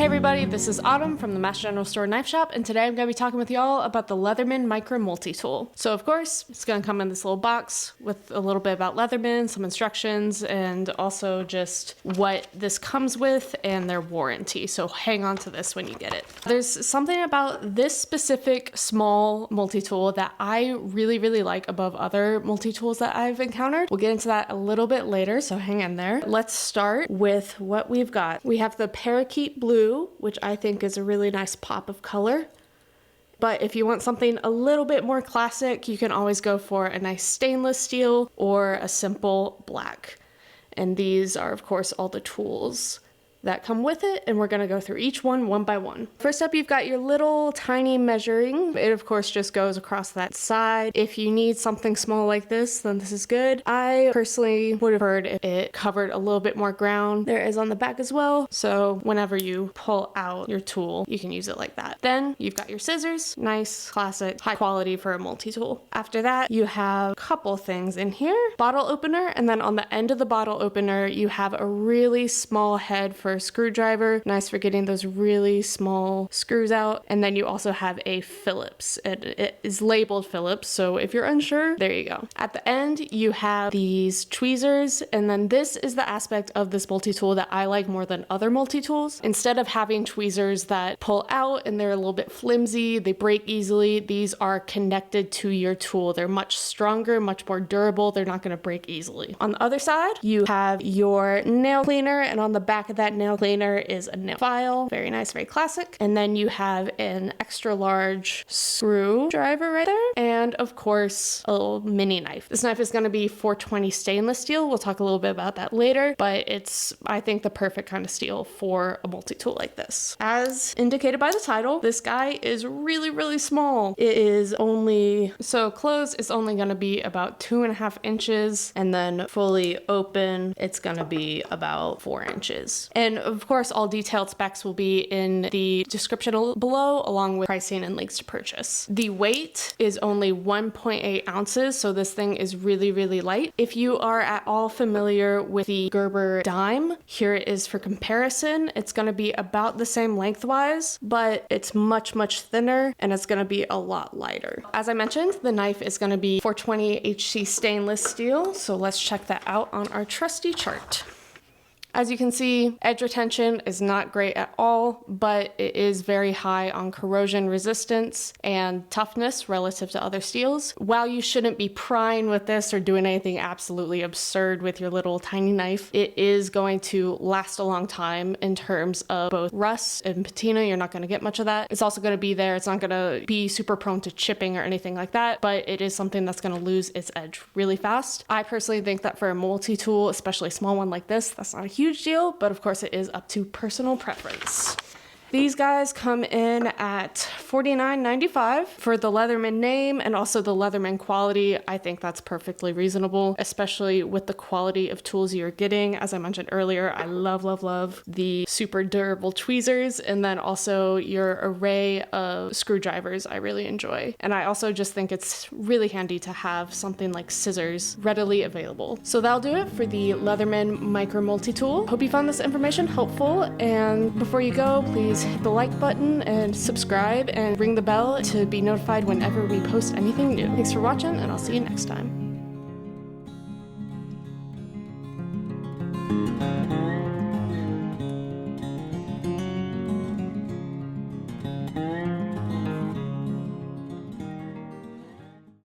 Hey everybody, this is Autumn from the Master General Store Knife Shop, and today I'm going to be talking with y'all about the Leatherman Micra multi-tool. So of course, it's going to come in this little box with a little bit about Leatherman, some instructions, and also just what this comes with and their warranty. So hang on to this when you get it. There's something about this specific small multi-tool that I really like above other multi-tools that I've encountered. We'll get into that a little bit later, so hang in there. Let's start with what we've got. We have the Parakeet Blue, which I think is a really nice pop of color. But if you want something a little bit more classic, you can always go for a nice stainless steel or a simple black. And these are, of course, all the tools that come with it, and we're gonna go through each one by one. First up, you've got your little tiny measuring. It of course just goes across that side. If you need something small like this, then this is good. I personally would have heard if it covered a little bit more ground. There is on the back as well, so whenever you pull out your tool, you can use it like that. Then you've got your scissors, nice, classic, high quality for a multi-tool. After that, you have a couple things in here. Bottle opener, and then on the end of the bottle opener, you have a really small head for screwdriver, nice for getting those really small screws out. And then you also have a Phillips. It is labeled Phillips, so if you're unsure, there you go. At the end, you have these tweezers, and then this is the aspect of this multi-tool that I like more than other multi-tools. Instead of having tweezers that pull out and they're a little bit flimsy, they break easily, these are connected to your tool. They're much stronger, much more durable. They're not going to break easily. On the other side, you have your nail cleaner, and on the back of that nail cleaner is a nail file. Very nice, very classic. And then you have an extra large screwdriver right there. And of course, a little mini knife. This knife is going to be 420 stainless steel. We'll talk a little bit about that later, but it's, I think, the perfect kind of steel for a multi-tool like this. As indicated by the title, this guy is really small. It is only, so closed, it's only going to be about 2.5 inches, and then fully open, it's going to be about 4 inches. And of course, all detailed specs will be in the description below, along with pricing and links to purchase. The weight is only 1.8 ounces, so this thing is really light. If you are at all familiar with the Gerber dime, here it is for comparison. It's going to be about the same lengthwise, but it's much thinner, and it's going to be a lot lighter. As I mentioned, the knife is going to be 420 HC stainless steel, so let's check that out on our trusty chart. As you can see, edge retention is not great at all, but it is very high on corrosion resistance and toughness relative to other steels. While you shouldn't be prying with this or doing anything absolutely absurd with your little tiny knife, it is going to last a long time in terms of both rust and patina. You're not going to get much of that. It's also going to be there. It's not going to be super prone to chipping or anything like that, but it is something that's going to lose its edge really fast. I personally think that for a multi-tool, especially a small one like this, that's not a huge deal, but of course it is up to personal preference. These guys come in at $49.95 for the Leatherman name and also the Leatherman quality. I think that's perfectly reasonable, especially with the quality of tools you're getting. As I mentioned earlier, I love the super durable tweezers, and then also your array of screwdrivers I really enjoy. And I also just think it's really handy to have something like scissors readily available. So that'll do it for the Leatherman Micra multi-tool. Hope you found this information helpful, and before you go, please hit the like button and subscribe and ring the bell to be notified whenever we post anything new. Thanks for watching, and I'll see you next time.